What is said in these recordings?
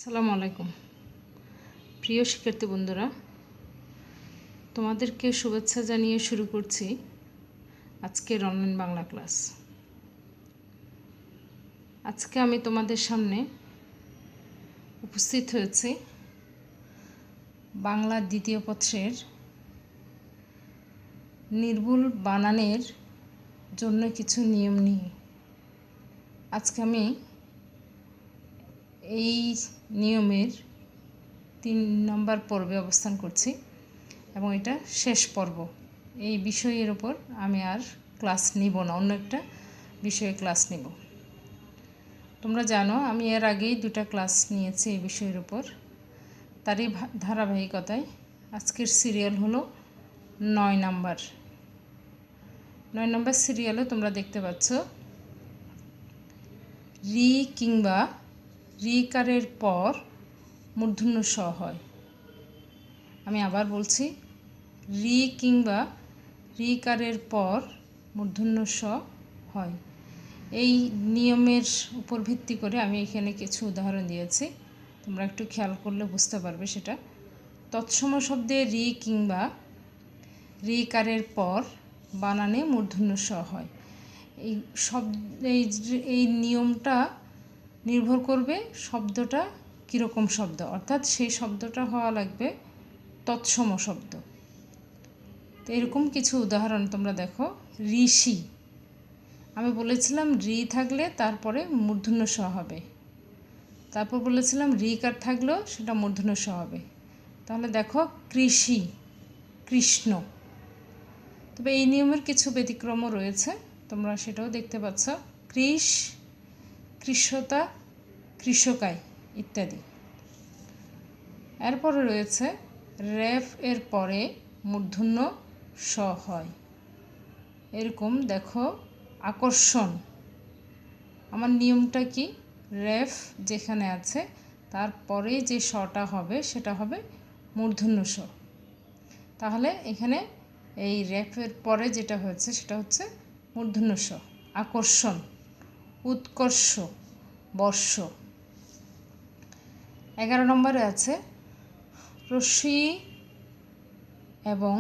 আসসালামু আলাইকুম প্রিয় শিক্ষার্থী বন্ধুরা, তোমাদেরকে শুভেচ্ছা জানিয়ে শুরু করছি আজকের অনলাইন বাংলা ক্লাস। আজকে আমি তোমাদের সামনে উপস্থিত হয়েছি বাংলা দ্বিতীয় পত্রের নির্ভুল বানানের জন্য কিছু নিয়ম নিয়ে। আজকে আমি এই নিয়মের 3 নম্বর পর্বে অবস্থান করছি এবং এটা শেষ পর্ব। এই বিষয়ের উপর আমি আর ক্লাস নিব না, অন্য একটা বিষয়ে ক্লাস নিব। তোমরা জানো আমি এর আগেই 2টা ক্লাস নিয়েছি এই বিষয়ের উপর। তারই ধারাবাহিকতায় আজকের সিরিয়াল হলো 9 নম্বর। 9 নম্বর সিরিয়ালে তোমরা দেখতে পাচ্ছ রি কিংবা রিকারের পর মূর্ধন্য স হয়। আমি আবার বলছি, রি কিংবা রিকারের পর মূর্ধন্য স হয়। এই নিয়মের উপর ভিত্তি করে আমি এখানে কিছু উদাহরণ দিয়েছি, তোমরা একটু খেয়াল করলে বুঝতে পারবে সেটা। তৎসম শব্দে রি কিংবা রিকারের পর বানানে মূর্ধন্য স হয়। এই নিয়মটা নির্ভর করবে শব্দটা কীরকম শব্দ, অর্থাৎ সেই শব্দটা হওয়া লাগবে তৎসম শব্দ। তো এরকম কিছু উদাহরণ তোমরা দেখো। ঋষি, আমি বলেছিলাম রি থাকলে তারপরে মূর্ধন্য স হবে, তারপর বলেছিলাম রিকার থাকলেও সেটা মূর্ধন্য স হবে। তাহলে দেখো কৃষি, কৃষ্ণ। তবে এই নিয়মের কিছু ব্যতিক্রমও রয়েছে, তোমরা সেটাও দেখতে পাচ্ছ। কৃষ, কৃষতা, কৃষকায় ইত্যাদি। এরপরে রয়েছে রেফ এর পরে মূর্ধন্য স হয়। এরকম দেখো আকর্ষণ। আমার নিয়মটা কি, রেফ যেখানে আছে তারপরে যে সটা হবে সেটা হবে মূর্ধন্য স। তাহলে এখানে এই রেফের পরে যেটা হয়েছে সেটা হচ্ছে মূর্ধন্য স। আকর্ষণ, উৎকর্ষ, বর্ষ। 11 নম্বরে আছে রস্যি এবং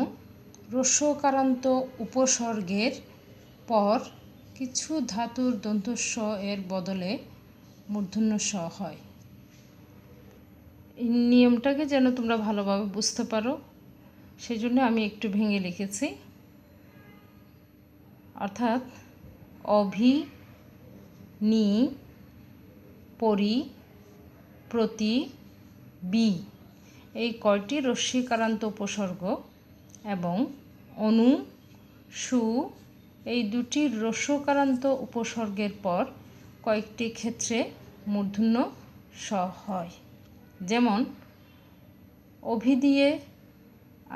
রস্যকারান্ত উপসর্গের পর কিছু ধাতুর দন্তস্ব এর বদলে মূর্ধন্য স হয়। এই নিয়মটাকে যেন তোমরা ভালোভাবে বুঝতে পারো সেই জন্য আমি একটু ভেঙে লিখেছি। অর্থাৎ অভি, নি, পরি, প্রতি, বি এই কয়টি রস্যিকারান্ত উপসর্গ এবং অনু, সু এই 2টি রস্যকারান্ত উপসর্গের পর কয়েকটি ক্ষেত্রে মূর্ধন্য স হয়। যেমন অভি দিয়ে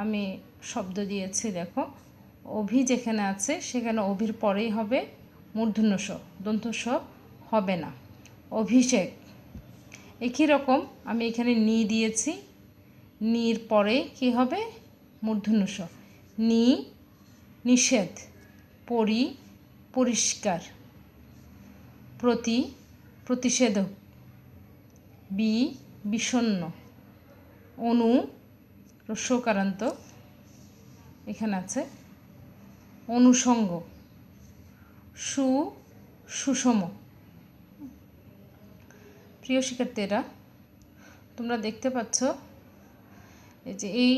আমি শব্দ দিয়েছি, দেখো অভি যেখানে আছে সেখানে অভির পরেই হবে মূর্ধন্য স, দন্ত স হবে না। অভিষেক, একই রকম আমি এখানে নি দিয়েছি, নির পরে কি হবে মূর্ধন্য স। নি, নিষেধ, পরি, পরিষ্কার, প্রতি, প্রতিষেধক, বি, বিষণ্ণ, অনু, রস্যকারান্ত এখানে আছে, অনুষঙ্গ, সু, সুষম। প্রিয় শিক্ষার্থীরা, তোমরা দেখতে পাচ্ছ এই যে এই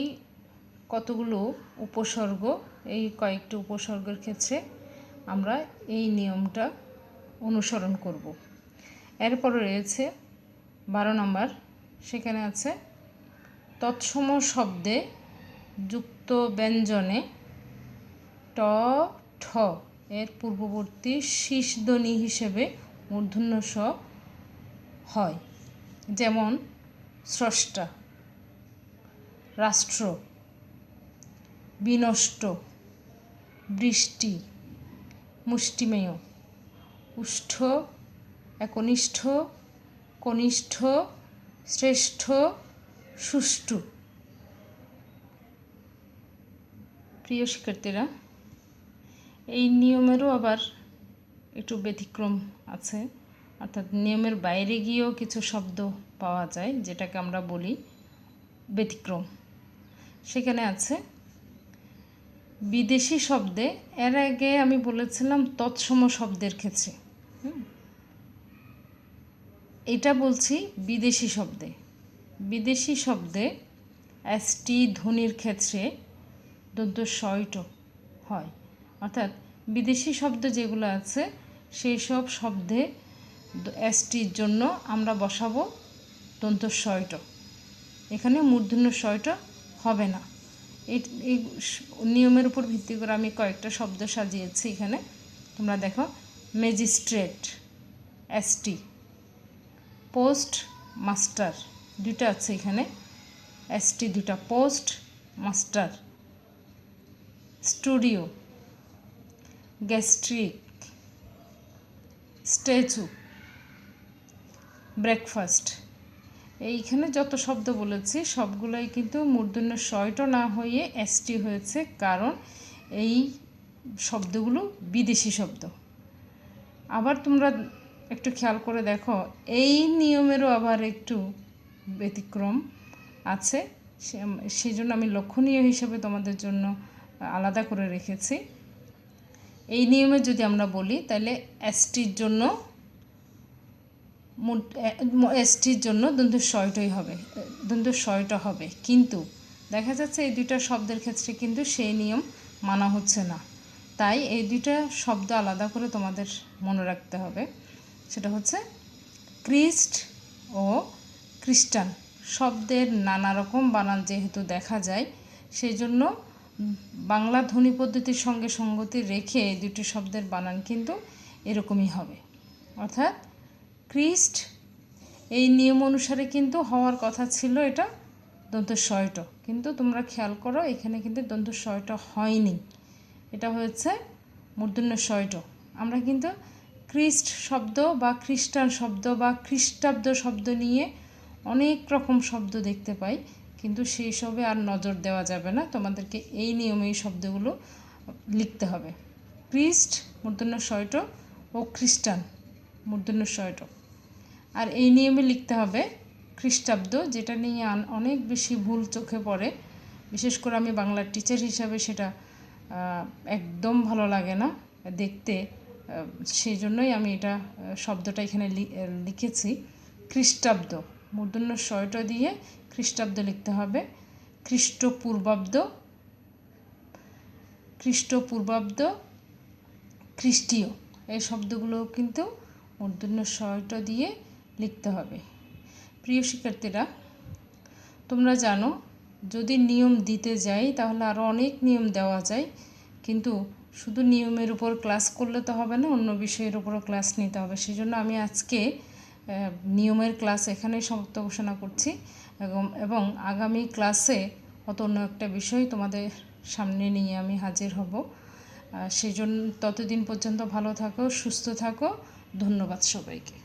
কতগুলো উপসর্গ, এই কয়েকটি উপসর্গের ক্ষেত্রে আমরা এই নিয়মটা অনুসরণ করব। এরপরে রয়েছে 12 নম্বর, সেখানে আছে তৎসম শব্দে যুক্ত ব্যঞ্জনে ট, ঠ এর পূর্ববর্তী শীর্ষধ্বনি হিসেবে মূর্ধন্য স হয়। যেমন স্রষ্টা, রাষ্ট্র, বিনষ্ট, বৃষ্টি, মুষ্টিমেয়, উষ্ঠ, একনিষ্ঠ, কনিষ্ঠ, শ্রেষ্ঠ, সুষ্ঠু। প্রিয় শিক্ষার্থীরা, এই নিয়মেরও আবার একটু ব্যতিক্রম আছে, অর্থাৎ নিয়মের বাইরে গিয়েও কিছু শব্দ পাওয়া যায়, যেটাকে আমরা বলি ব্যতিক্রম। সেখানে আছে বিদেশি শব্দে, এর আগে আমি বলেছিলাম তৎসম শব্দের ক্ষেত্রে, এটা বলছি বিদেশি শব্দে। বিদেশি শব্দে এসটি ধ্বনির ক্ষেত্রে দন্ত শয়ট হয়, অর্থাৎ বিদেশি শব্দ যেগুলো আছে সেই সব শব্দে এসটির জন্য আমরা বসাবো দন্ত শয়ট, এখানে মূর্ধন্য শয়ট হবে না। এই নিয়মের উপর ভিত্তি করে আমি কয়েকটা শব্দ সাজিয়েছি এখানে, তোমরা দেখো। ম্যাজিস্ট্রেট এসটি, পোস্ট মাস্টার দুটা আছে এখানে, এসটি দুটা, post master. Studio, gastric, statue, breakfast. এইখানে যত শব্দ বলেছি সবগুলোই কিন্তু মূর্ধন্য শয়ট না হয়ে এসটি হয়েছে, কারণ এই শব্দগুলো বিদেশি শব্দ। আবার তোমরা একটু খেয়াল করে দেখো, এই নিয়মেরও আবার একটু ব্যতিক্রম আছে, সেই জন্য আমি লক্ষণীয় হিসেবে তোমাদের জন্য আলাদা করে রেখেছি। এই নিয়মে যদি আমরা বলি তাহলে এসটির জন্য দন্ত শয়ট হবে, কিন্তু দেখা যাচ্ছে এই দুইটা শব্দের ক্ষেত্রে কিন্তু সেই নিয়ম মানা হচ্ছে না। তাই এই দুইটা শব্দ আলাদা করে তোমাদের মনে রাখতে হবে। সেটা হচ্ছে খ্রিস্ট ও খ্রিস্টান শব্দের নানা রকম বানান যেহেতু দেখা যায়, সেই জন্য বাংলা ধ্বনি পদ্ধতির সঙ্গে সঙ্গতি রেখে এই দুটি শব্দের বানান কিন্তু এরকমই হবে। অর্থাৎ খ্রিস্ট এই নিয়ম অনুসারে কিন্তু হওয়ার কথা ছিল এটা দন্ত শয়ট, কিন্তু তোমরা খেয়াল করো এখানে কিন্তু দন্ত শয়ট হয়নি, এটা হয়েছে মূর্ধন্য শয়ট। আমরা কিন্তু খ্রিস্ট শব্দ বা খ্রিস্টান শব্দ বা খ্রিস্টাব্দ শব্দ নিয়ে অনেক রকম শব্দ দেখতে পাই, কিন্তু সেই সবে আর নজর দেওয়া যাবে না, তোমাদেরকে এই নিয়মে এই শব্দগুলো লিখতে হবে। খ্রিস্ট মূর্ধন্য শয়ট ও খ্রিস্টান মূর্ধন্য শয়ট। আর এই নিয়মে লিখতে হবে খ্রিস্টাব্দ, যেটা নিয়ে অনেক বেশি ভুল চোখে পড়ে, বিশেষ করে আমি বাংলার টিচার হিসাবে সেটা একদম ভালো লাগে না দেখতে, সেই জন্যই আমি এটা শব্দটা এখানে লিখেছি। খ্রিস্টাব্দ মূর্ধন্য শয়ট দিয়ে খ্রিস্টাব্দ লিখতে হবে। খ্রিস্টপূর্বাব্দ, খ্রিস্টীয়, এই শব্দগুলো কিন্তু মূর্ধন্য শয়ট দিয়ে লিখতে হবে। প্রিয় শিক্ষার্থীরা, তোমরা জানো যদি নিয়ম দিতে যাই তাহলে আরও অনেক নিয়ম দেওয়া যায়, কিন্তু শুধু নিয়মের উপর ক্লাস করলে তো হবে না, অন্য বিষয়ের উপরও ক্লাস নিতে হবে। সেই জন্য আমি আজকে নিয়মের ক্লাস এখানেই সমাপ্ত ঘোষণা করছি, এবং আগামী ক্লাসে অন্য একটা বিষয় তোমাদের সামনে নিয়ে আমি হাজির হব। সেই জন্য ততদিন পর্যন্ত ভালো থাকো, সুস্থ থাকো। ধন্যবাদ সবাইকে।